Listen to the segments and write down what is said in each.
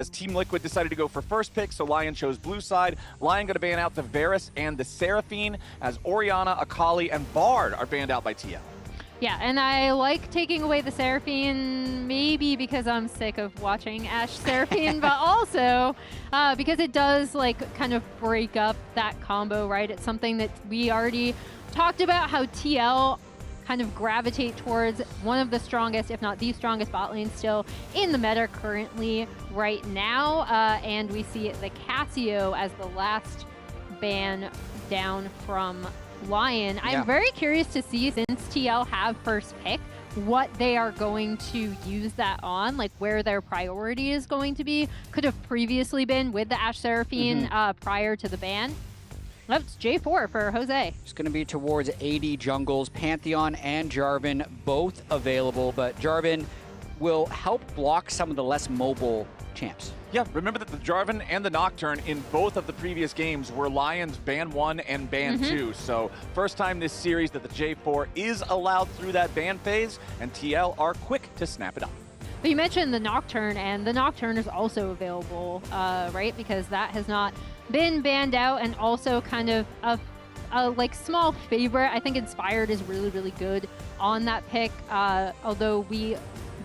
as Team Liquid decided to go for first pick, so LYON chose blue side. LYON going to ban out the Varus and the Seraphine, as Orianna, Akali, and Bard are banned out by TL. Yeah, and I like taking away the Seraphine, maybe because I'm sick of watching Ashe Seraphine, but also because it does like kind of break up that combo, right? It's something that we already talked about, how TL kind of gravitate towards one of the strongest, if not the strongest bot lane still in the meta currently right now. And we see the Cassio as the last ban down from LYON. I'm very curious to see, since TL have first pick, what they are going to use that on, like where their priority is going to be. Could have previously been with the Ashe Seraphine prior to the ban. That's J4 for Jose. It's going to be towards AD jungles. Pantheon and Jarvan both available, but Jarvan will help block some of the less mobile champs. Yeah, remember that the Jarvan and the Nocturne in both of the previous games were LYON's ban 1 and ban 2. So first time this series that the J4 is allowed through that ban phase, and TL are quick to snap it up. But you mentioned the Nocturne, and the Nocturne is also available, right? Because that has not been banned out, and also kind of a like small favorite. I think Inspired is really, really good on that pick, although we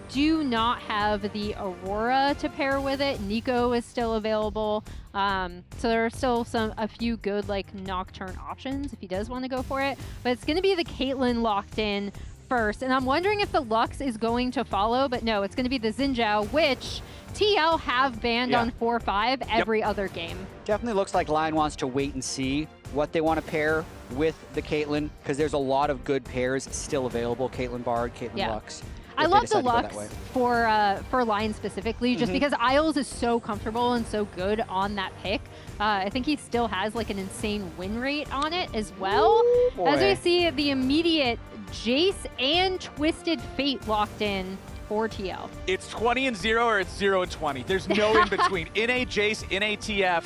do not have the Aurora to pair with it. Nico is still available. So there are still a few good like Nocturne options if he does want to go for it. But it's going to be the Caitlyn locked in first. And I'm wondering if the Lux is going to follow, but no, it's going to be the Xin Zhao, which TL have banned on 4-5 every other game. Definitely looks like LYON wants to wait and see what they want to pair with the Caitlyn, because there's a lot of good pairs still available. Caitlyn Bard, Caitlyn Lux. I love the Lux for LYON specifically, just because Isles is so comfortable and so good on that pick. I think he still has like an insane win rate on it as well. As we see the immediate Jayce and Twisted Fate locked in for TL. It's 20-0 or it's 0-20. There's no in between. NA Jayce, NA TF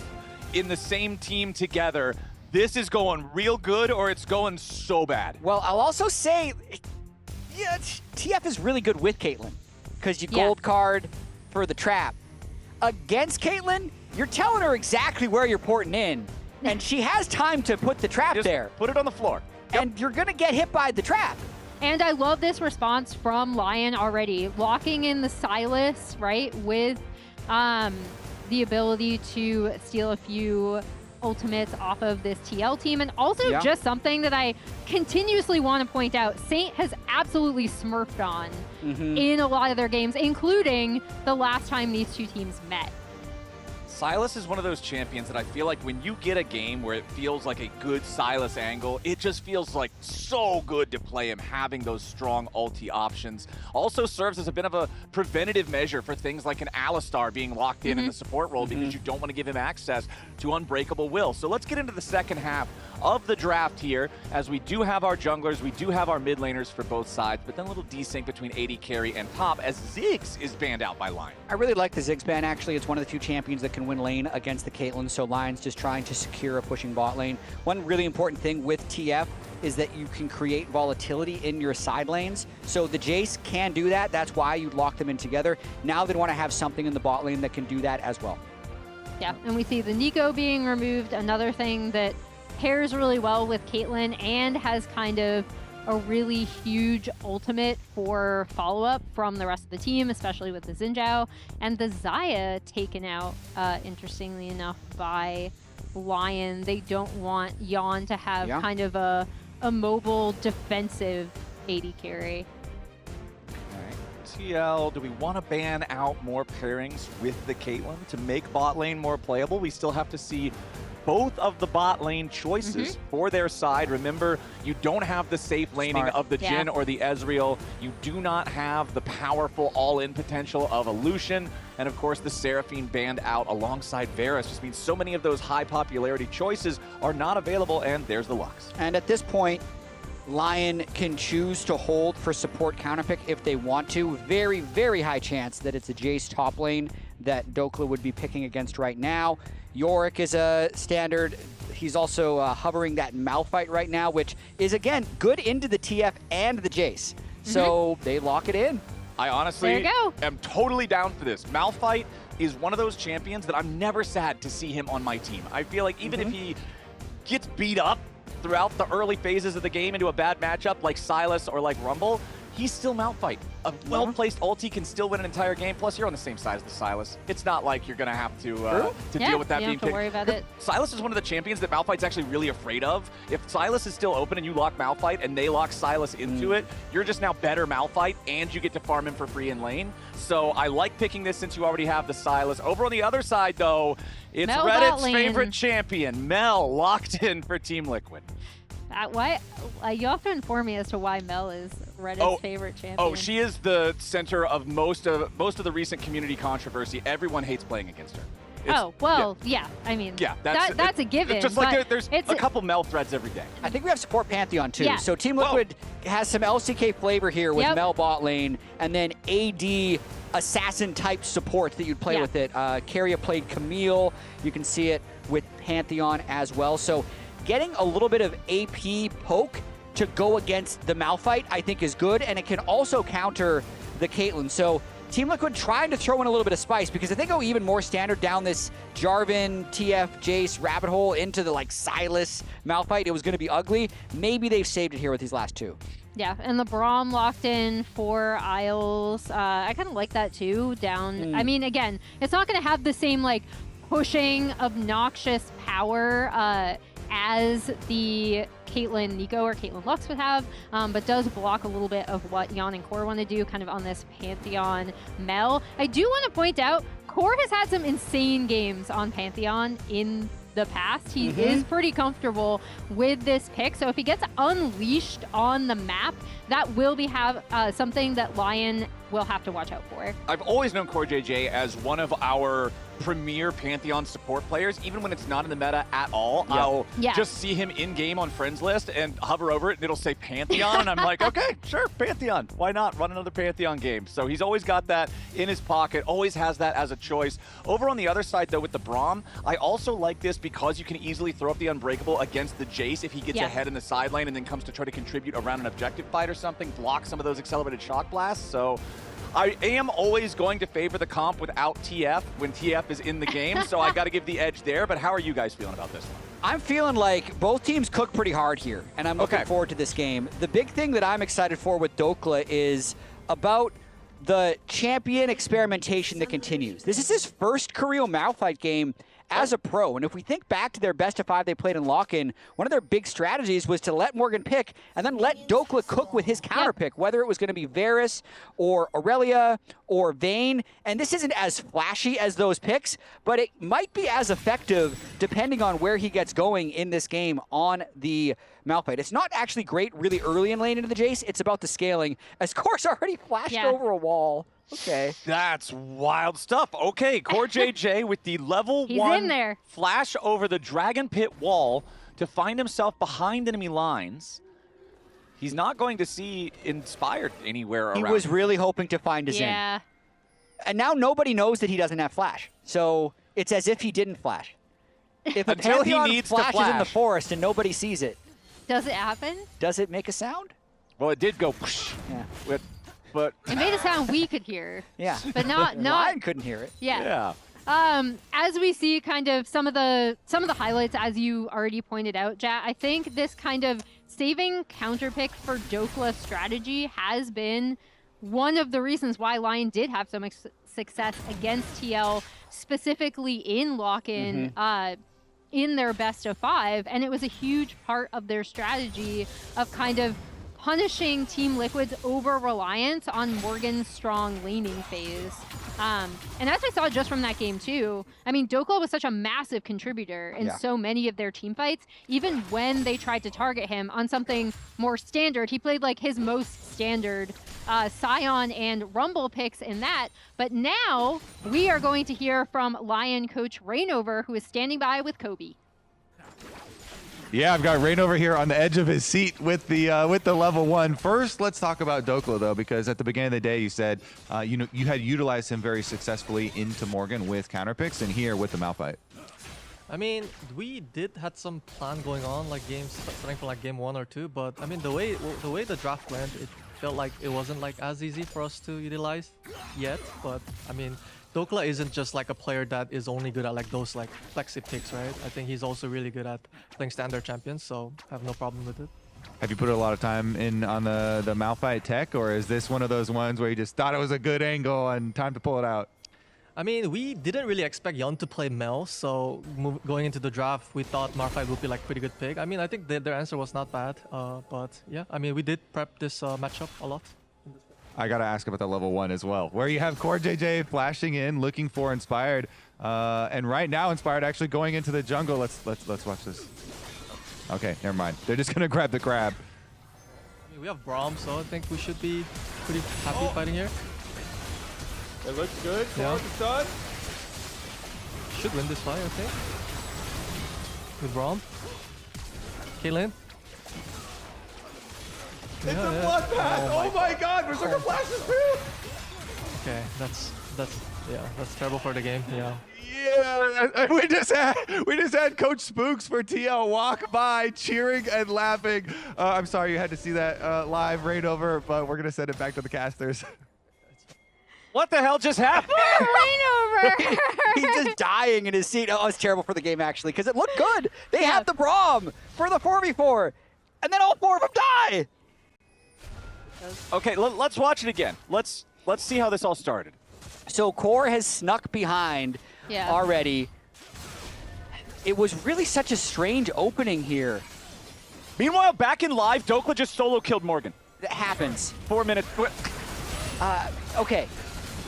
in the same team together. This is going real good or it's going so bad. Well, I'll also say, yeah, TF is really good with Caitlyn, because you gold card for the trap. Against Caitlyn, you're telling her exactly where you're porting in, and she has time to put the trap there. Put it on the floor. And you're going to get hit by the trap. And I love this response from LYON already. Locking in the Sylas, right, with the ability to steal a few ultimates off of this TL team. And also just something that I continuously want to point out, Saint has absolutely smurfed on in a lot of their games, including the last time these two teams met. Sylas is one of those champions that I feel like when you get a game where it feels like a good Sylas angle, it just feels like so good to play him, having those strong ulti options. Also serves as a bit of a preventative measure for things like an Alistar being locked in the support role, because you don't want to give him access to Unbreakable Will. So let's get into the second half of the draft here, as we do have our junglers, we do have our mid laners for both sides, but then a little desync between AD carry and top, as Ziggs is banned out by LYON. I really like the Ziggs ban, actually. It's one of the few champions that can win lane against the Caitlyn, so LYON's just trying to secure a pushing bot lane. One really important thing with TF is that you can create volatility in your side lanes. So the Jayce can do that. That's why you lock them in together. Now they want to have something in the bot lane that can do that as well. Yeah, and we see the Nico being removed, another thing that pairs really well with Caitlyn and has kind of a really huge ultimate for follow-up from the rest of the team, especially with the Xin Zhao. And the Xayah taken out, interestingly enough, by LYON. They don't want Yeon to have kind of a mobile defensive AD carry. All right, TL, do we want to ban out more pairings with the Caitlyn to make bot lane more playable? We still have to see both of the bot lane choices for their side. Remember, you don't have the safe laning of the Jhin or the Ezreal. You do not have the powerful all-in potential of a Lucian. And of course, the Seraphine banned out alongside Varus. Just means so many of those high popularity choices are not available, and there's the Lux. And at this point, LYON can choose to hold for support counterpick if they want to. Very, very high chance that it's a Jayce top lane that Dhokla would be picking against right now. Yorick is a standard. He's also hovering that Malphite right now, which is, again, good into the TF and the Jayce. So they lock it in. I honestly am totally down for this. Malphite, is one of those champions that I'm never sad to see him on my team. I feel like even if he gets beat up throughout the early phases of the game into a bad matchup like Sylas or like Rumble, he's still Malphite. A well-placed ulti can still win an entire game. Plus, you're on the same side as the Sylas. It's not like you're going to have to deal with that being picked. You don't have to worry about it. Sylas is one of the champions that Malphite's actually really afraid of. If Sylas is still open and you lock Malphite and they lock Sylas into it, you're just now better Malphite and you get to farm him for free in lane. So I like picking this since you already have the Sylas. Over on the other side, though, it's Mel Reddit's favorite champion, Mel, locked in for Team Liquid. You have to inform me as to why Mel is Reddit's favorite champion. Oh, she is the center of most of the recent community controversy. Everyone hates playing against her. I mean, that's a given. It's just like there's a couple Mel threads every day. I think we have support Pantheon too. Yeah. So Team Liquid has some LCK flavor here with Mel bot lane, and then AD assassin type supports that you'd play with it. Carrier played Camille. You can see it with Pantheon as well. So getting a little bit of AP poke to go against the Malphite, I think, is good, and it can also counter the Caitlyn. So Team Liquid trying to throw in a little bit of spice, because if they go even more standard down this Jarvan, TF, Jayce rabbit hole into the Sylas Malphite, it was going to be ugly. Maybe they've saved it here with these last two. Yeah, and the Braum locked in for Isles. I kind of like that too. Down. I mean, again, it's not going to have the same pushing obnoxious power as the Caitlyn Nico or Caitlyn Lux would have, but does block a little bit of what Yeon and Core want to do kind of on this Pantheon Mel. I do want to point out, Core has had some insane games on Pantheon in the past. He is pretty comfortable with this pick, so if he gets unleashed on the map, that will be something that LYON will have to watch out for. I've always known CoreJJ as one of our premier Pantheon support players. Even when it's not in the meta at all, I'll just see him in-game on friends list and hover over it and it'll say Pantheon, and I'm like, okay, sure, Pantheon. Why not run another Pantheon game? So he's always got that in his pocket, always has that as a choice. Over on the other side, though, with the Braum, I also like this because you can easily throw up the Unbreakable against the Jayce if he gets ahead in the side lane and then comes to try to contribute around an objective fight or something, block some of those accelerated shock blasts. So I am always going to favor the comp without TF when TF is in the game, so I got to give the edge there. But how are you guys feeling about this one? I'm feeling like both teams cook pretty hard here, and I'm looking forward to this game. The big thing that I'm excited for with Dhokla is about the champion experimentation that continues. This is his first career Malphite game as a pro, and if we think back to their best of 5 they played in lock-in, one of their big strategies was to let Morgan pick and then let Dhokla cook with his counter pick, whether it was going to be Varus or Aurelia or Vayne. And this isn't as flashy as those picks, but it might be as effective depending on where he gets going in this game on the Malphite. It's not actually great really early in lane into the Jayce. It's about the scaling, as Core's already flashed over a wall. Okay. That's wild stuff. Okay, CoreJJ with the level 1 flash over the Dragon Pit wall to find himself behind enemy lines. He's not going to see Inspired anywhere around. He was really hoping to find his in. And now nobody knows that he doesn't have flash. So it's as if he didn't flash. If a Pantheon flashes in the forest and nobody sees it. Does it happen? Does it make a sound? Well, it did go but it made a sound we could hear. But not LYON couldn't hear it. As we see kind of some of the highlights, as you already pointed out, Jatt, I think this kind of saving counter pick for Dhokla strategy has been one of the reasons why LYON did have so much success against TL, specifically in lock-in, in their best of 5, and it was a huge part of their strategy of kind of punishing Team Liquid's over-reliance on Morgan's strong laning phase. And as I saw just from that game too, I mean, Dhokla was such a massive contributor in so many of their team fights. Even when they tried to target him on something more standard, he played like his most standard Scion and Rumble picks in that. But now we are going to hear from LYON coach Rainover, who is standing by with Kobe. Yeah, I've got Rainover here on the edge of his seat with the level 1. First, let's talk about Dhokla though, because at the beginning of the day you said you had utilized him very successfully into Morgan with counter picks, and here with the Malphite. I mean, we did had some plan going on, like games starting from like game 1 or 2, but I mean the way the draft went, it felt like it wasn't like as easy for us to utilize yet. But I mean, Dhokla isn't just like a player that is only good at like those like flexi picks, right? I think he's also really good at playing standard champions, so I have no problem with it. Have you put a lot of time in on the Malphite tech, or is this one of those ones where you just thought it was a good angle and time to pull it out? I mean, we didn't really expect Yeon to play Mel, so going into the draft, we thought Malphite would be like pretty good pick. I mean, I think their answer was not bad, but yeah, I mean, we did prep this matchup a lot. I gotta ask about the level 1 as well, where you have CoreJJ flashing in, looking for Inspired, and right now Inspired actually going into the jungle. Let's watch this. Okay, never mind. They're just gonna grab the crab. I mean, we have Braum, so I think we should be pretty happy fighting here. It looks good. Yeah. It's done. Should win this fight, I think. With Braum. Caitlyn. It's a bloodbath. Oh my god, Berserker flashes too. Okay, that's terrible for the game. Yeah. Yeah, we just had Coach Spooks for TL walk by, cheering and laughing. I'm sorry you had to see that live rain over, but we're gonna send it back to the casters. What the hell just happened? Rain over. He's just dying in his seat. Oh, it's terrible for the game, actually, because it looked good. They have the Braum for the 4v4, and then all 4 of them die. Okay, let's watch it again. Let's see how this all started. So Core has snuck behind already. It was really such a strange opening here. Meanwhile, back in live, Dhokla just solo killed Morgan. That happens. 4 minutes. Okay.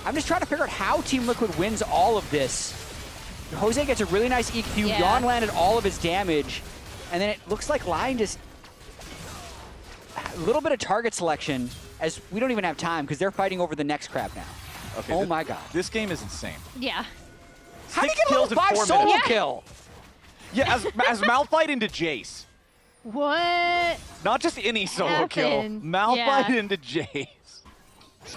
I'm just trying to figure out how Team Liquid wins all of this. Jose gets a really nice EQ. Yeon landed all of his damage. And then it looks like LYON just... A little bit of target selection, as we don't even have time, because they're fighting over the next crab now. Okay, oh my god. This game is insane. Yeah. How do you 6 get a level 5 solo kill? Yeah, as Malphite into Jayce. What? Not just any solo kill. happened? Malphite Yeah. into Jayce.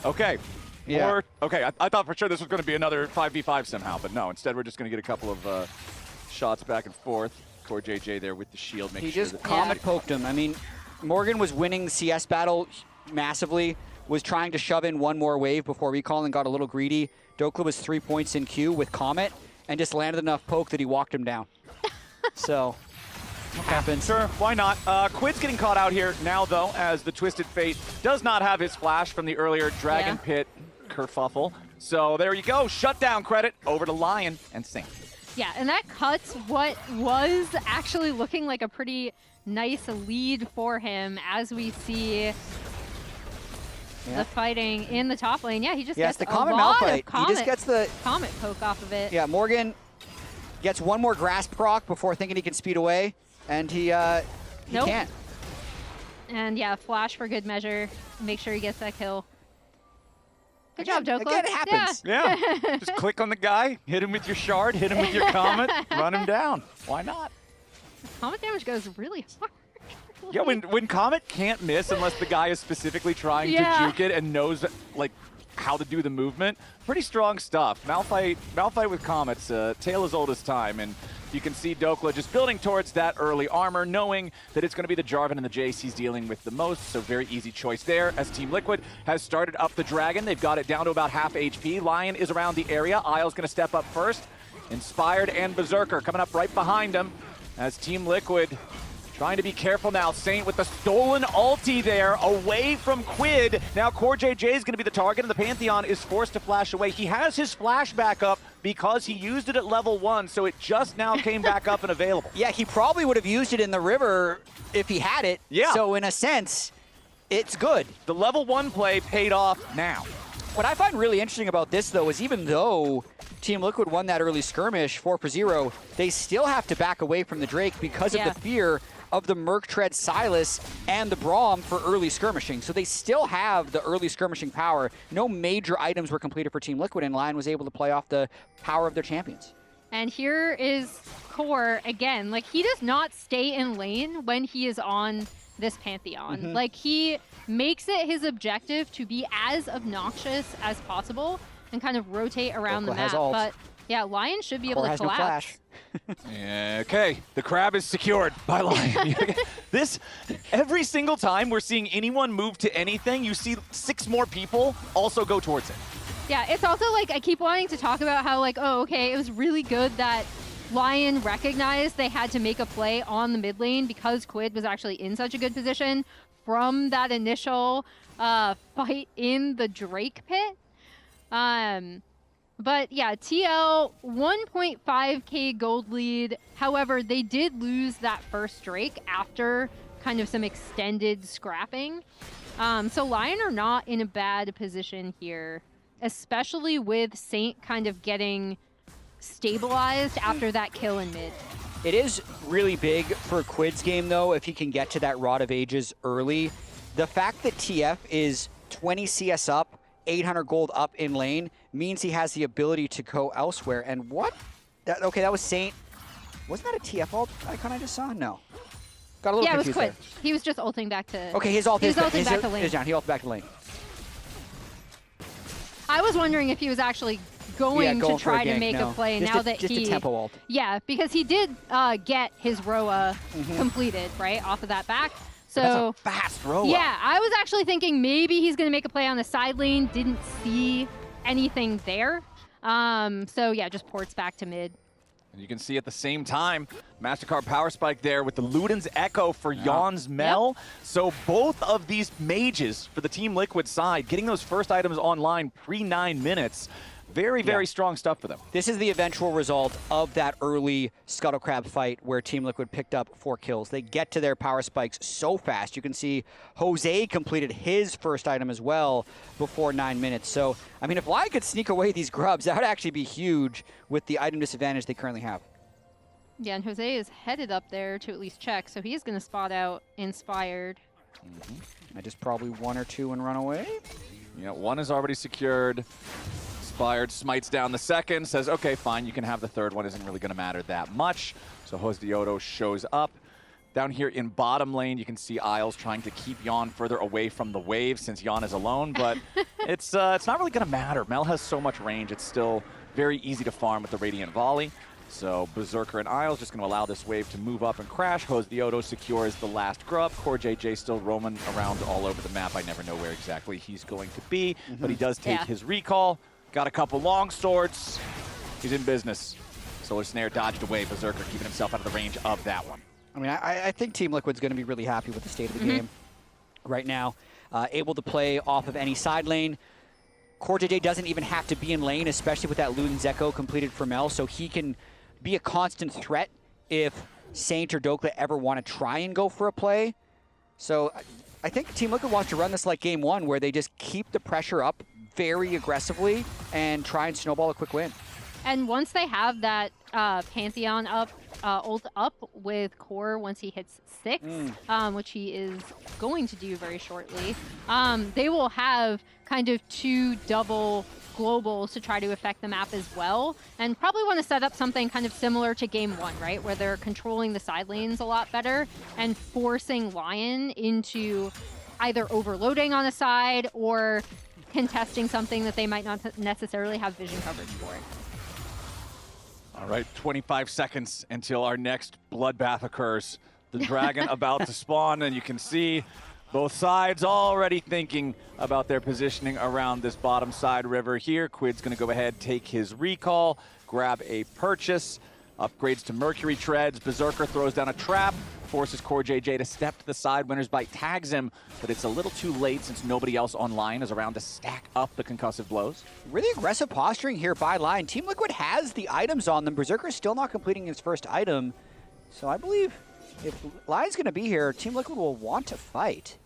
Okay. Yeah. Or, okay, I thought for sure this was going to be another 5v5 somehow, but no. Instead, we're just going to get a couple of shots back and forth. CoreJJ there with the shield. He just comet poked him. I mean, Morgan was winning the CS battle massively, was trying to shove in one more wave before recall and got a little greedy. Dhokla was 3 points in queue with Comet and just landed enough poke that he walked him down. So, happens. Sure, why not? QUID's getting caught out here now, though, as the Twisted Fate does not have his flash from the earlier Dragon Pit kerfuffle. So there you go. Shutdown credit over to LYON and Sync. Yeah, and that cuts what was actually looking like a pretty nice lead for him as we see the fighting in the top lane. Yeah, he just gets the a Comet lot Malphite. of Comet, He just gets the Comet poke off of it. Yeah, Morgan gets one more grasp proc before thinking he can speed away, and he can't. And yeah, flash for good measure. Make sure he gets that kill. Good job, Dhokla. Again, it happens. Yeah, just click on the guy, hit him with your shard, hit him with your Comet, run him down. Why not? Comet damage goes really hard. Yeah, when Comet can't miss unless the guy is specifically trying to juke it and knows like how to do the movement, pretty strong stuff. Malphite with Comet's tale as old as time, and you can see Dhokla just building towards that early armor, knowing that it's going to be the Jarvan and the Jayce he's dealing with the most, so very easy choice there as Team Liquid has started up the Dragon. They've got it down to about half HP. LYON is around the area. Isle's going to step up first. Inspired and Berserker coming up right behind him as Team Liquid trying to be careful now. Saint with the stolen ulti there, away from QUID. Now CoreJJ is going to be the target, and the Pantheon is forced to flash away. He has his flash back up because he used it at level 1, so it just now came back up and available. Yeah, he probably would have used it in the river if he had it. Yeah. So in a sense, it's good. The level 1 play paid off now. What I find really interesting about this, though, is even though Team Liquid won that early skirmish 4-0, they still have to back away from the Drake because of the fear of the Merc Tread Sylas and the Braum for early skirmishing. So they still have the early skirmishing power. No major items were completed for Team Liquid, and LYON was able to play off the power of their champions. And here is Core again. Like, he does not stay in lane when he is on this Pantheon. Like, he makes it his objective to be as obnoxious as possible and kind of rotate around the map. But yeah, LYON should be able to collapse. No flash. Okay, the crab is secured by LYON. Every single time we're seeing anyone move to anything, you see 6 more people also go towards it. Yeah, it's also like I keep wanting to talk about how like, oh, okay, it was really good that LYON recognized they had to make a play on the mid lane because QUID was actually in such a good position from that initial fight in the Drake pit. But yeah, TL 1.5k gold lead. However, they did lose that first Drake after kind of some extended scrapping. So LYON are not in a bad position here, especially with Saint kind of getting stabilized after that kill in mid. It is really big for QUID's game, though, if he can get to that Rod of Ages early. The fact that TF is 20 CS up, 800 gold up in lane, means he has the ability to go elsewhere. And what? Okay, that was Saint. Wasn't that a TF ult icon I just saw? No. Got a little confused it was QUID. there. He was just ulting back to... Okay, his ult is back to lane. down. He ulted back to lane. I was wondering if he was actually going to try to make a play now that just he... a tempo ult. Yeah, because he did get his Roa completed, right, off of that back. So that's a fast Roa. Yeah, I was actually thinking maybe he's going to make a play on the side lane. Didn't see anything there. So yeah, just ports back to mid. And you can see at the same time, MasterCard Power Spike there with the Luden's Echo for Yeon's Mel. Yep. So both of these mages for the Team Liquid side, getting those first items online pre-9 minutes. Very, very strong stuff for them. This is the eventual result of that early Scuttle Crab fight where Team Liquid picked up 4 kills. They get to their power spikes so fast. You can see Jose completed his first item as well before 9 minutes. So, I mean, if LYON could sneak away these grubs, that would actually be huge with the item disadvantage they currently have. Yeah, and Jose is headed up there to at least check, so he's going to spot out Inspired. I just probably 1 or 2 and run away. Yeah, 1 is already secured. Inspired smites down the second, says, okay, fine, you can have the third one, isn't really going to matter that much. So Josedeodo shows up. Down here in bottom lane, you can see Isles trying to keep Yeon further away from the wave since Yeon is alone, but it's not really going to matter. Mel has so much range, it's still very easy to farm with the Radiant Volley. So Berserker and Isles just going to allow this wave to move up and crash. Josedeodo secures the last grub. CoreJJ still roaming around all over the map. I never know where exactly he's going to be, but he does take his recall. Got a couple long swords. He's in business. Solar Snare dodged away. Berserker keeping himself out of the range of that one. I mean, I think Team Liquid's going to be really happy with the state of the game right now. Able to play off of any side lane. CoreJJ doesn't even have to be in lane, especially with that Luden's Echo completed for Mel, so he can be a constant threat if Saint or Dhokla ever want to try and go for a play. So I think Team Liquid wants to run this like game 1, where they just keep the pressure up very aggressively and try and snowball a quick win. And once they have that Pantheon up, ult up with Core once he hits 6, which he is going to do very shortly, they will have kind of 2 double globals to try to affect the map as well, and probably want to set up something kind of similar to game 1, right, where they're controlling the side lanes a lot better and forcing LYON into either overloading on a side or contesting something that they might not necessarily have vision coverage for. All right, 25 seconds until our next bloodbath occurs. The dragon about to spawn, and you can see both sides already thinking about their positioning around this bottom side river here. QUID's going to go ahead, take his recall, grab a purchase, upgrades to Mercury Treads. Berserker throws down a trap, forces CoreJJ to step to the side. Winner's Bite tags him, but it's a little too late since nobody else online is around to stack up the concussive blows. Really aggressive posturing here by LYON. Team Liquid has the items on them. Berserker's still not completing his first item. So I believe if LYON's going to be here, Team Liquid will want to fight.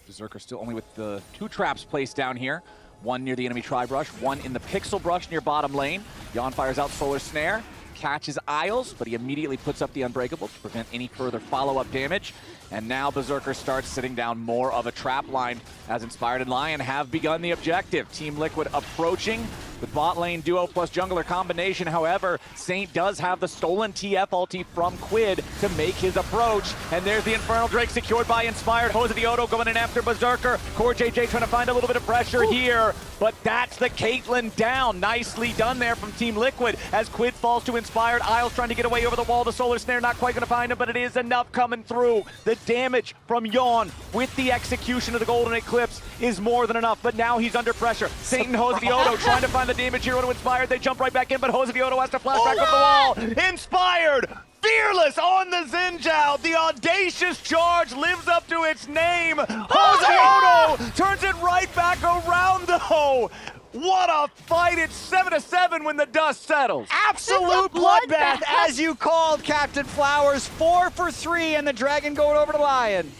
Berserker still only with the 2 traps placed down here. 1 near the enemy tri-brush, 1 in the pixel brush near bottom lane. Yeon fires out Solar Snare, catches Isles, but he immediately puts up the Unbreakable to prevent any further follow-up damage. And now Berserker starts sitting down more of a trap line as Inspired and LYON have begun the objective. Team Liquid approaching with bot lane duo plus jungler combination. However, Saint does have the stolen TF ulti from QUID to make his approach. And there's the Infernal Drake secured by Inspired. Josedeodo going in after Berserker. CoreJJ trying to find a little bit of pressure here. But that's the Caitlyn down. Nicely done there from Team Liquid as QUID falls to Inspired. Isles trying to get away over the wall. The Solar Snare not quite going to find him, but it is enough coming through. The damage from Yeon with the execution of the Golden Eclipse is more than enough, but now he's under pressure. Saint and Josedeodo trying to find the damage here to Inspired. They jump right back in, but Josedeodo has to flash back over the wall. Inspired! Fearless on the Zhao. The audacious charge lives up to its name. Josedeodo turns it right back around though. What a fight. It's 7-7 when the dust settles. Absolute bloodbath, as you called, Captain Flowers. 4 for 3, and the Dragon going over to LYON.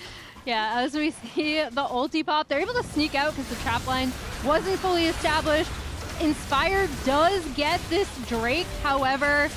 Yeah, as we see the ulti pop, they're able to sneak out because the trap line wasn't fully established. Inspired does get this Drake, however,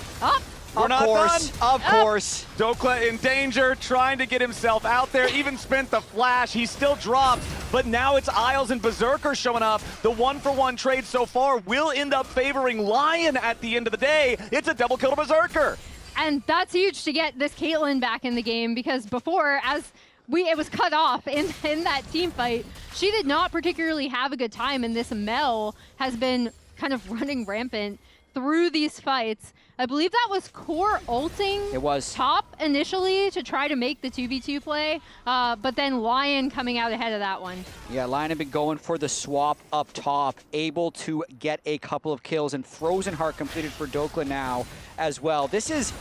We're not done. Of course. Dhokla in danger, trying to get himself out there, even spent the flash. He still drops, but now it's Isles and Berserker showing up. The 1-for-1 trade so far will end up favoring LYON at the end of the day. It's a double kill to Berserker. And that's huge to get this Caitlyn back in the game, because before, it was cut off in that team fight, she did not particularly have a good time, and this Mel has been kind of running rampant through these fights. I believe that was Core ulting It was top initially to try to make the 2v2 play, but then LYON coming out ahead of that one. Yeah, LYON have been going for the swap up top, able to get a couple of kills, and Frozen Heart completed for Dhokla now as well. This is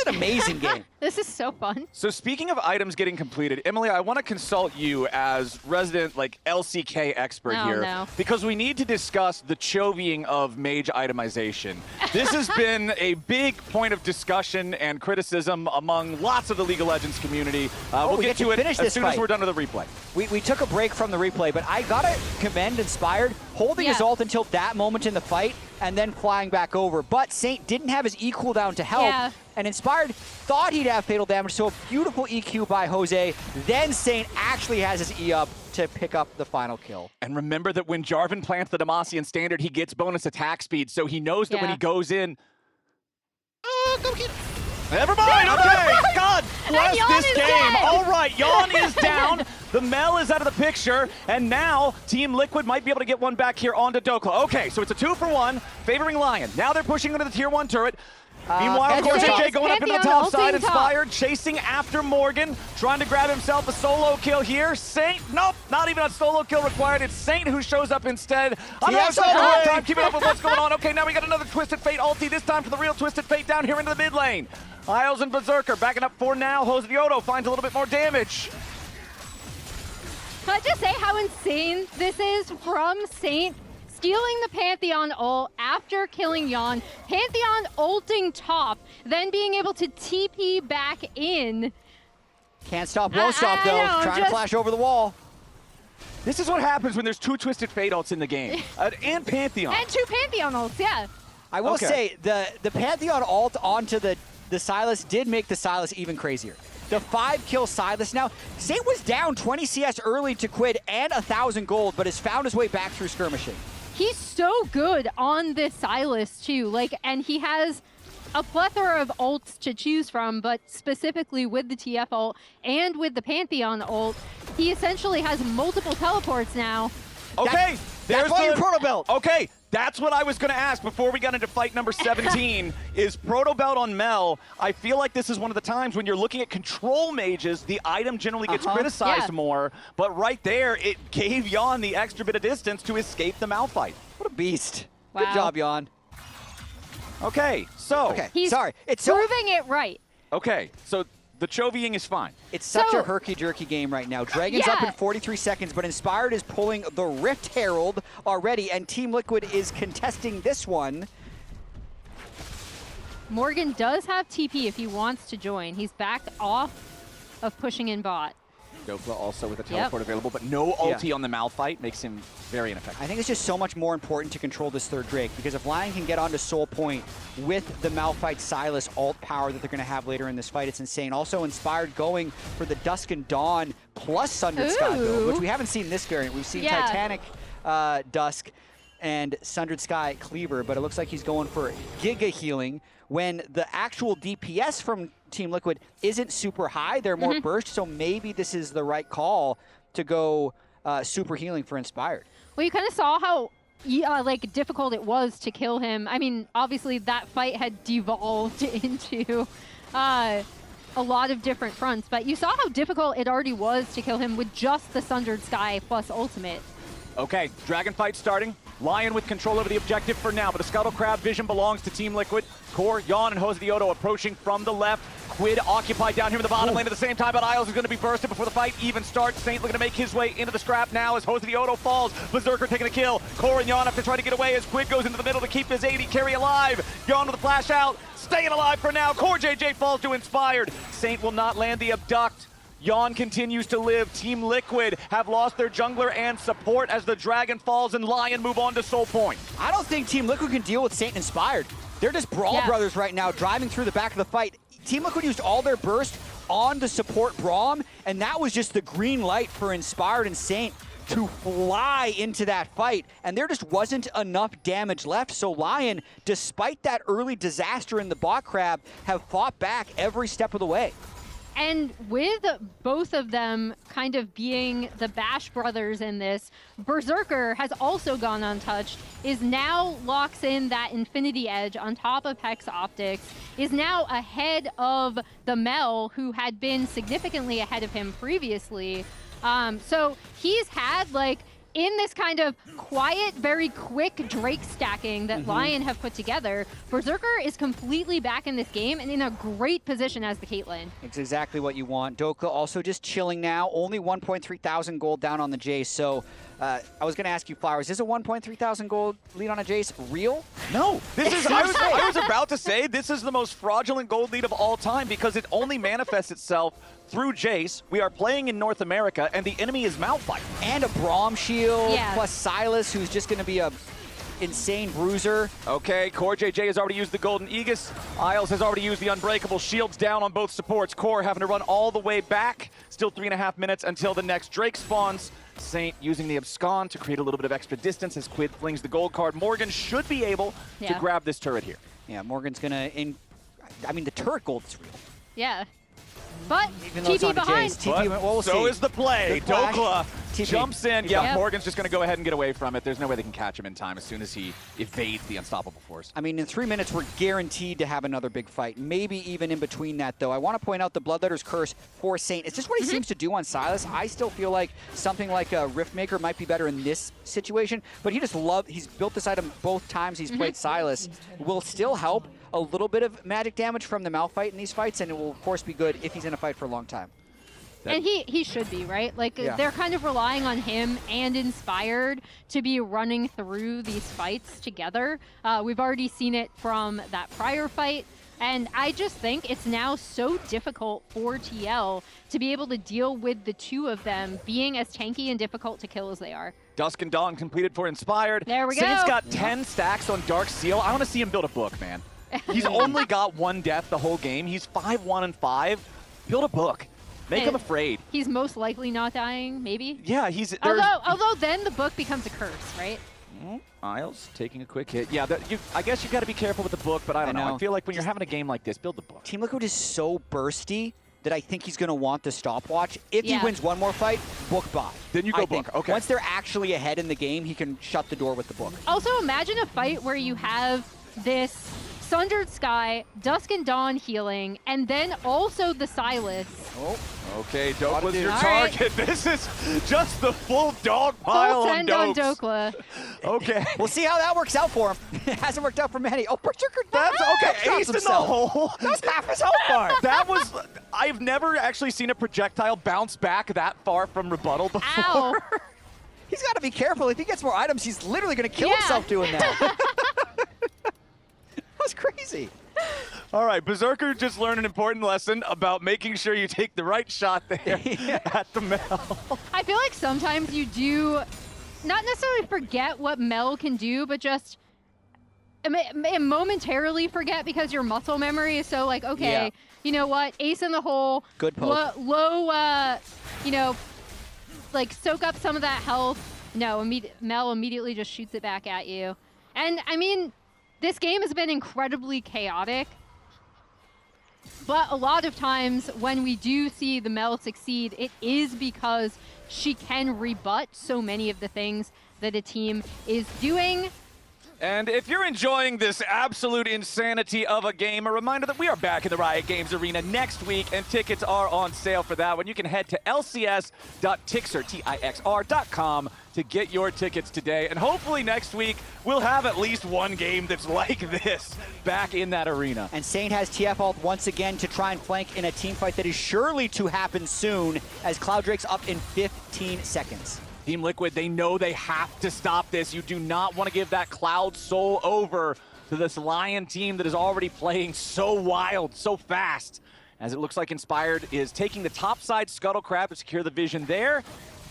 an amazing game. This is so fun. So speaking of items getting completed, Emily, I want to consult you as resident LCK expert here, no. because we need to discuss the chovying of mage itemization. This has been a big point of discussion and criticism among lots of the League of Legends community. We'll get to it as soon as we're done with the replay. We took a break from the replay, but I gotta commend Inspired holding his ult until that moment in the fight and then flying back over. But Saint didn't have his E cooldown to help, and Inspired thought he'd have fatal damage, so a beautiful EQ by Jose. Then Saint actually has his E up to pick up the final kill. And remember that when Jarvan plants the Demacian Standard, he gets bonus attack speed, so he knows that when he goes in... Never mind, okay! God bless this game! Dead. All right, Yeon is down, the Mel is out of the picture, and now Team Liquid might be able to get one back here onto Dhokla. Okay, so it's a 2-for-1, favoring LYON. Now they're pushing into the tier 1 turret. Meanwhile, CoreJJ going up into the top side, Inspired, chasing after Morgan, trying to grab himself a solo kill here. Saint, nope, not even a solo kill required. It's Saint who shows up instead. I'm having a hard time keeping up with what's going on. Okay, now we got another Twisted Fate ulti, this time for the real Twisted Fate down here into the mid lane. Isles and Berserker backing up for now. Josedeodo finds a little bit more damage. Can I just say how insane this is from Saint? Stealing the Pantheon ult after killing Yeon, Pantheon ulting top, then being able to TP back in. Can't stop, won't stop though, trying to flash over the wall. This is what happens when there's 2 Twisted Fate ults in the game, and Pantheon. And 2 Pantheon ults, yeah. I will say, the Pantheon ult onto the Sylas did make the Sylas even crazier. The 5-kill Sylas now. Saint was down 20 CS early to QUID and 1,000 gold, but has found his way back through skirmishing. He's so good on this Sylas too, and he has a plethora of ults to choose from, but specifically with the TF ult and with the Pantheon ult, he essentially has multiple teleports now. Okay, that's why you proto belt. Okay, that's what I was going to ask before we got into fight number 17, is proto belt on Mel. I feel like this is one of the times when you're looking at control mages, the item generally gets criticized more, but right there, it gave Yeon the extra bit of distance to escape the Malphite. What a beast. Wow. Good job, Yeon. Okay, so... He's it's proving it right. Okay, so the chovying is fine. It's such a herky-jerky game right now. Dragon's up in 43 seconds, but Inspired is pulling the Rift Herald already, and Team Liquid is contesting this one. Morgan does have TP if he wants to join. He's back off of pushing in bot. Dhokla also with a teleport available, but no ulti on the Malphite makes him very ineffective. I think it's just so much more important to control this third Drake, because if LYON can get onto Soul Point with the Malphite Sylas ult power that they're going to have later in this fight, it's insane. Also, Inspired going for the Dusk and Dawn plus Sundered Sky build, which we haven't seen in this variant. We've seen Titanic Dusk. and Sundered Sky Cleaver, but it looks like he's going for Giga Healing when the actual DPS from Team Liquid isn't super high. They're more burst, so maybe this is the right call to go super healing for Inspired. Well, you kind of saw how like difficult it was to kill him. I mean, obviously that fight had devolved into a lot of different fronts, but you saw how difficult it already was to kill him with just the Sundered Sky plus ultimate. Okay, Dragon fight starting. Lion with control over the objective for now, but the Scuttle Crab vision belongs to Team Liquid. Core, Yeon, and Josedeodo approaching from the left. QUID occupied down here in the bottom lane at the same time, but Isles is going to be bursted before the fight even starts. Saint looking to make his way into the scrap now as Josedeodo falls. Berserker taking a kill. Core and Yeon have to try to get away as QUID goes into the middle to keep his AD carry alive. Yeon with a flash out, staying alive for now. CoreJJ falls to Inspired. Saint will not land the abduct. Yeon continues to live. Team Liquid have lost their jungler and support as the Dragon falls and Lion move on to Soul Point. I don't think Team Liquid can deal with Saint Inspired. They're just Brawl brothers right now, driving through the back of the fight. Team Liquid used all their burst on to support Braum, and that was just the green light for Inspired and Saint to fly into that fight, and there just wasn't enough damage left. So Lion, despite that early disaster in the bot crab, have fought back every step of the way. And with both of them kind of being the Bash brothers in this, Berserker has also gone untouched, is now locks in that Infinity Edge on top of Hex Optics, is now ahead of the Mel, who had been significantly ahead of him previously. So he's had, like, in this kind of quiet, very quick Drake stacking that Lion have put together, Berserker is completely back in this game and in a great position as the Caitlyn. It's exactly what you want. Dhokla also just chilling now, only 1.3 thousand gold down on the Jayce. So I was going to ask you, Flowers, is a 1.3 thousand gold lead on a Jayce real? No, this is, I was about to say, this is the most fraudulent gold lead of all time because it only manifests itself through Jayce. We are playing in North America, and the enemy is Malphite. And a Braum shield, plus Sylas, who's just going to be a insane bruiser. Okay, CoreJJ has already used the Golden Aegis. Isles has already used the Unbreakable. Shields down on both supports. Core having to run all the way back. Still 3.5 minutes until the next Drake spawns. Saint using the Abscond to create a little bit of extra distance as QUID flings the gold card. Morgan should be able to grab this turret here. Yeah, Morgan's going to... I mean, the turret gold is real. Yeah. But even though TP behind. So is the play. Dhokla jumps in. Yeah, Yep. Morgan's just going to go ahead and get away from it. There's no way they can catch him in time as soon as he evades the unstoppable force. I mean, in 3 minutes, we're guaranteed to have another big fight. Maybe even in between that, though. I want to point out the Bloodletter's Curse for Saint. It's just what he seems to do on Sylas. I still feel like something like a Riftmaker might be better in this situation, but he's built this item both times he's played Sylas. Will still help a little bit of magic damage from the Malphite in these fights, and it will, of course, be good if he's in a fight for a long time. And he should be, right? Like, they're kind of relying on him and Inspired to be running through these fights together. We've already seen it from that prior fight. And I just think it's now so difficult for TL to be able to deal with the two of them being as tanky and difficult to kill as they are. Dusk and Dawn completed for Inspired. There we go. Saint's got 10 stacks on Dark Seal. I want to see him build a book, man. He's only got 1 death the whole game. He's 5-1-5. Build a book. Make him afraid. He's most likely not dying, maybe? Yeah, he's... Although then the book becomes a curse, right? Isles taking a quick hit. Yeah, I guess you got to be careful with the book, but I don't know. I feel like when you're having a game like this, build the book. Team Liquid is so bursty that I think he's going to want the stopwatch. If he wins one more fight, book buy. Then you go book. Okay. Once they're actually ahead in the game, he can shut the door with the book. Also, imagine a fight where you have this Sundered Sky, Dusk and Dawn healing, and then also the Sylas. Oh. Okay, Dokla's your target. Right. This is just the full dog pile on Dhokla. Okay. We'll see how that works out for him. It hasn't worked out for many. Oh, Berserker. That's okay. Ace in the hole. That's half his whole bar. That was... I've never actually seen a projectile bounce back that far from rebuttal before. Ow. He's got to be careful. If he gets more items, he's literally going to kill himself doing that. That was crazy. All right, Berserker just learned an important lesson about making sure you take the right shot there at the Mel. I feel like sometimes you do not necessarily forget what Mel can do, but just momentarily forget because your muscle memory is so like, okay, you know what, ace in the hole, good poke. Low, you know, like soak up some of that health, No, Mel immediately just shoots it back at you. And I mean, this game has been incredibly chaotic. But a lot of times when we do see the Mel succeed, it is because she can rebut so many of the things that a team is doing. And if you're enjoying this absolute insanity of a game, a reminder that we are back in the Riot Games Arena next week, and tickets are on sale for that one. You can head to lcs.tixr.com to get your tickets today. And hopefully next week, we'll have at least one game that's like this back in that arena. And Saint has TF ult once again to try and flank in a team fight that is surely to happen soon, as Cloud Drake's up in 15 seconds. Team Liquid, they know they have to stop this. You do not want to give that Cloud Soul over to this Lion team that is already playing so wild, so fast. As it looks like Inspired is taking the top side Scuttle Crab to secure the vision there.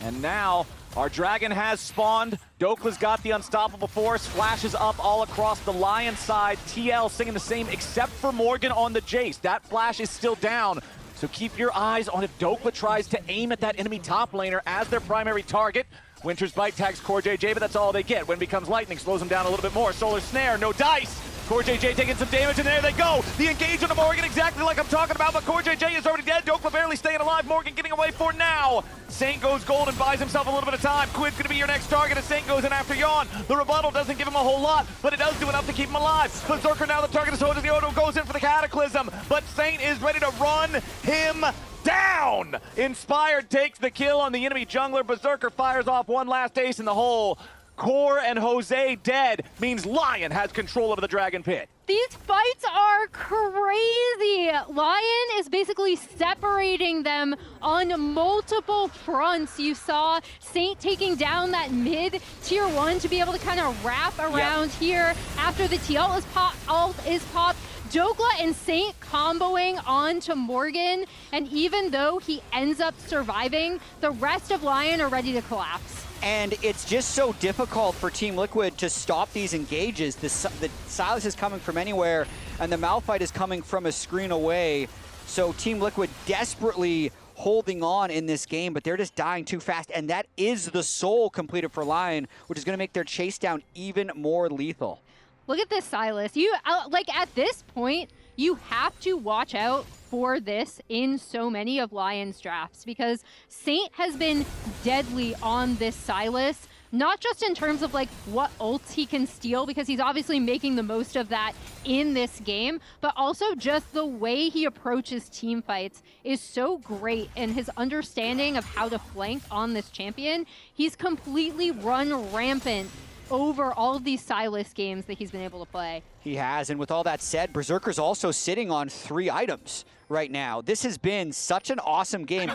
And now our Dragon has spawned. Dhokla's got the Unstoppable Force, flashes up all across the Lion side. TL singing the same except for Morgan on the Jayce. That flash is still down. So keep your eyes on if Dhokla tries to aim at that enemy top laner as their primary target. Winter's Bite tags CoreJJ, but that's all they get. When it becomes Lightning, slows them down a little bit more. Solar Snare, no dice. CoreJJ taking some damage, and there they go. The engage on Morgan, exactly like I'm talking about, but CoreJJ is already dead. Dhokla barely staying alive. Morgan getting away for now. Saint goes gold and buys himself a little bit of time. QUID's going to be your next target as Saint goes in after Yeon. The rebuttal doesn't give him a whole lot, but it does do enough to keep him alive. Berserker now the target is Josedeodo, goes in for the Cataclysm, but Saint is ready to run him down. Inspired takes the kill on the enemy jungler. Berserker fires off one last ace in the hole. Core and Jose dead means Lion has control over the Dragon Pit. These fights are crazy. Lion is basically separating them on multiple fronts. You saw Saint taking down that mid tier 1 to be able to kind of wrap around here after the TL ult is popped. Dhokla and Saint comboing onto Morgan, and even though he ends up surviving, the rest of Lion are ready to collapse. And it's just so difficult for Team Liquid to stop these engages. The Sylas is coming from anywhere, and the Malphite is coming from a screen away. So Team Liquid desperately holding on in this game, but they're just dying too fast. And that is the soul completed for Lion, which is going to make their chase down even more lethal. Look at this, Sylas. You like at this point, you have to watch out for this in so many of Lion's drafts, because Saint has been deadly on this Sylas, not just in terms of like what ults he can steal, because he's obviously making the most of that in this game, but also just the way he approaches team fights is so great, and his understanding of how to flank on this champion, he's completely run rampant over all of these Sylas games that he's been able to play. He has, and with all that said, Berserker's also sitting on 3 items right now. This has been such an awesome game.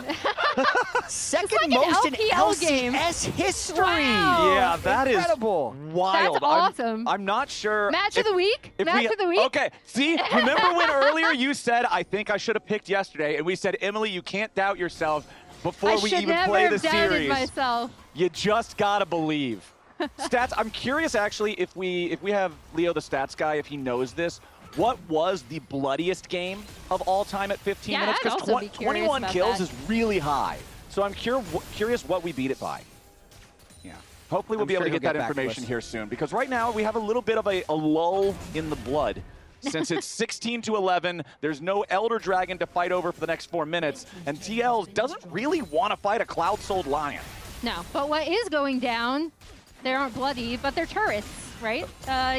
Second like most in LPL game. LCS history. Wow. Yeah, that Incredible. is wild. That's awesome. I'm not sure. Match of the week? Match of the week? Okay, see, remember when earlier you said, I think I should have picked yesterday, and we said, Emily, you can't doubt yourself before we even play the series. I should never have doubted myself. You just gotta believe. Stats, I'm curious actually if we have Leo the stats guy, if he knows this. What was the bloodiest game of all time at 15 minutes? I'd also be 21 kills that. is really high. So I'm curious what we beat it by. Yeah. Hopefully we'll be able to get that information here soon, because right now we have a little bit of a lull in the blood. Since it's 16-11, there's no Elder Dragon to fight over for the next 4 minutes, and TL doesn't really want to fight a Cloud-Souled Lion. No, but what is going down, they aren't bloody, but they're turrets, right?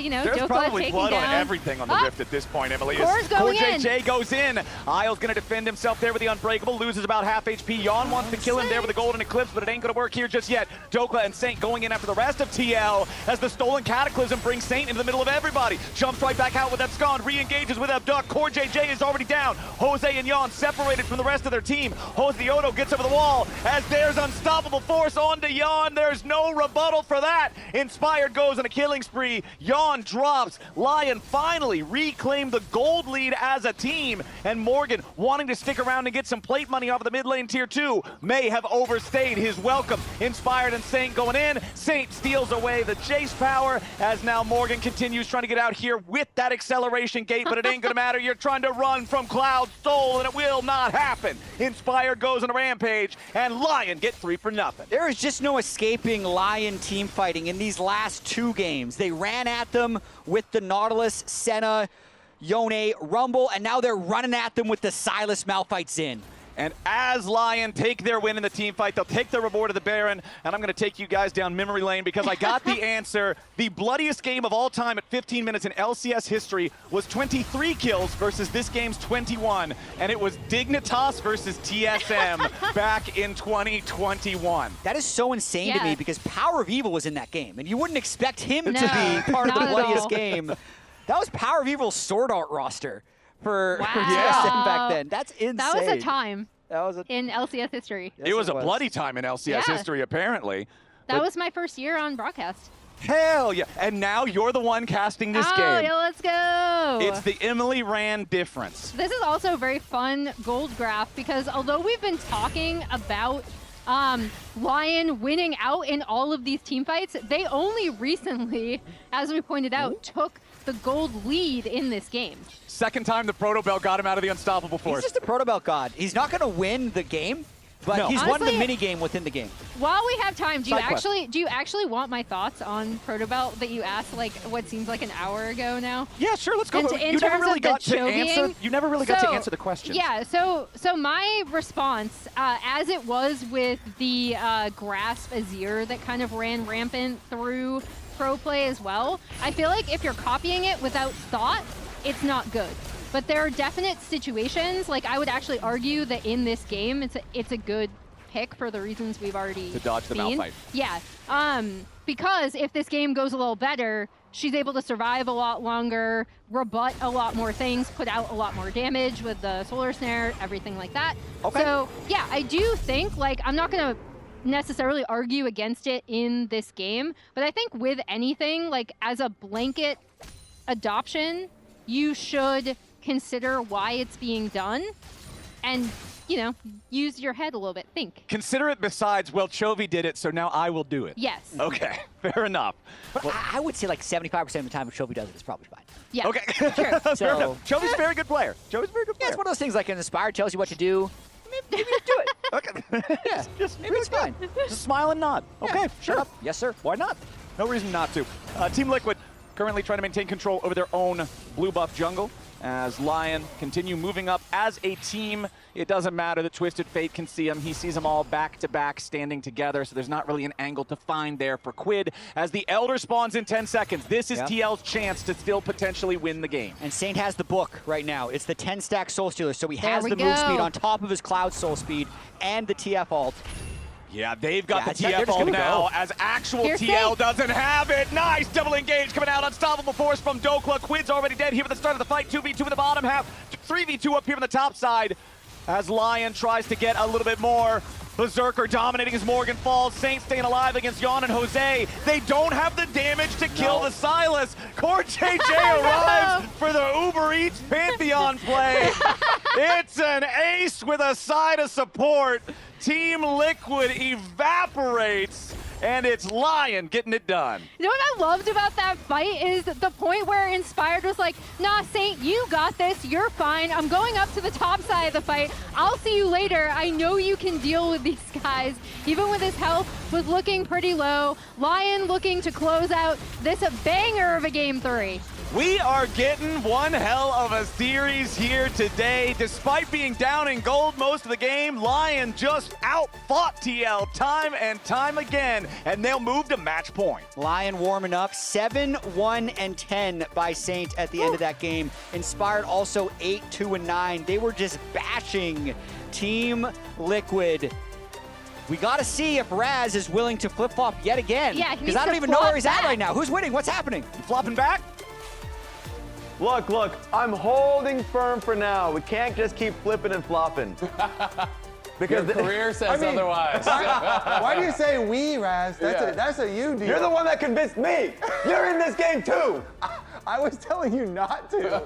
You know, there's Dhokla probably blood down. on everything on the Rift at this point, Emily. CoreJJ goes in. Isle's going to defend himself there with the Unbreakable, loses about half HP. Yeon wants to kill him there with the Golden Eclipse, but it ain't going to work here just yet. Dhokla and Saint going in after the rest of TL as the Stolen Cataclysm brings Saint into the middle of everybody. Jumps right back out with Abscond, re-engages with Abduct. CoreJJ is already down. Jose and Yeon separated from the rest of their team. Josedeodo gets over the wall as there's Unstoppable Force onto Yeon. There's no rebuttal for that. Inspired goes on a killing spree. Yeon drops. LYON finally reclaimed the gold lead as a team. And Morgan wanting to stick around and get some plate money off of the mid lane tier 2 may have overstayed his welcome. Inspired and Saint going in. Saint steals away the Jayce power as now Morgan continues trying to get out here with that acceleration gate, but it ain't gonna matter. You're trying to run from Cloud Soul and it will not happen. Inspired goes on a rampage and LYON get 3 for nothing. There is just no escaping LYON team fighting in these last 2 games. They ran at them with the Nautilus, Senna, Yone, Rumble, and now they're running at them with the Sylas Malphite Xin. And as LYON take their win in the team fight, they'll take the reward of the Baron, and I'm going to take you guys down memory lane because I got the answer. The bloodiest game of all time at 15 minutes in LCS history was 23 kills versus this game's 21, and it was Dignitas versus TSM back in 2021. That is so insane to me because Power of Evil was in that game, and you wouldn't expect him to be part of the bloodiest game. That was Power of Evil's Sword Art roster for TSM back then. That's insane. That was a time that was in LCS history. It was a bloody time in LCS history, apparently. That was my first year on broadcast. Hell yeah. And now you're the one casting this game. Oh, yeah, let's go. It's the Emily Rand difference. This is also a very fun gold graph because although we've been talking about LYON winning out in all of these team fights, they only recently, as we pointed out, took the gold lead in this game. Second time the Proto Bell got him out of the Unstoppable Force. He's just a Proto Bell god. He's not going to win the game, but he's won the mini game within the game. While we have time, do you actually want my thoughts on Proto Bell that you asked like what seems like an hour ago now? Yeah, sure, let's go. You never really got to answer. You never really got to answer the question. Yeah, so my response, as it was with the Grasp Azir that kind of ran rampant through pro play as well, I feel like if you're copying it without thought, it's not good. But there are definite situations, like I would actually argue that in this game, it's a good pick for the reasons we've already to dodge the Malphite. Yeah, because if this game goes a little better, she's able to survive a lot longer, rebut a lot more things, put out a lot more damage with the Solar Snare, everything like that. Okay. So yeah, I do think, like, I'm not gonna necessarily argue against it in this game, but I think with anything, like as a blanket adoption, you should consider why it's being done and, you know, use your head a little bit, think. Consider it besides, well, Chovy did it, so now I will do it. Yes. Okay, fair enough. But well, I would say like 75% of the time if Chovy does it, it's probably fine. Yeah, okay. Sure. Fair enough. Chovy's a very good player. Chovy's a very good player. Yeah, it's one of those things like an Inspire tells you what to do. Maybe you do it. Okay. Yeah, just maybe it's fine. Just smile and nod. Okay, Yeah, sure. Yes, sir. Why not? No reason not to. Team Liquid currently trying to maintain control over their own blue buff jungle as LYON continue moving up as a team. It doesn't matter that Twisted Fate can see them. He sees them all back to back standing together, so there's not really an angle to find there for QUID. As the Elder spawns in 10 seconds, this is TL's chance to still potentially win the game. And Saint has the book right now. It's the 10-stack Soul Stealer, so he has the move speed on top of his Cloud Soul speed and the TF ult. Yeah, they've got the TF ult now as actual TL doesn't have it. Nice double engage coming out. Unstoppable force from Dhokla. QUID's already dead here at the start of the fight. 2v2 in the bottom half. 3v2 up here on the top side as LYON tries to get a little bit more. Berserker dominating as Morgan falls. Saint staying alive against Yeon and Jose. They don't have the damage to kill the Sylas. CoreJJ arrives for the Uber Eats Pantheon play. It's an ace with a side of support. Team Liquid evaporates, and it's LYON getting it done. You know what I loved about that fight is the point where Inspired was like, nah, Saint, you got this. You're fine. I'm going up to the top side of the fight. I'll see you later. I know you can deal with these guys. Even with his health was looking pretty low. LYON looking to close out this banger of a Game 3. We are getting one hell of a series here today. Despite being down in gold most of the game, LYON just out-fought TL time and time again, and they'll move to match point. LYON warming up, 7-1 and 10 by Saint at the end of that game. Inspired also 8-2 and 9. They were just bashing Team Liquid. We got to see if Raz is willing to flip-flop yet again. Yeah, because I don't even know where he's at right now. Who's winning? What's happening? You flopping back? Look, I'm holding firm for now. We can't just keep flipping and flopping. Because your career says otherwise. Why do you say we, Raz? That's a you deal. You're the one that convinced me. You're in this game too. I was telling you not to.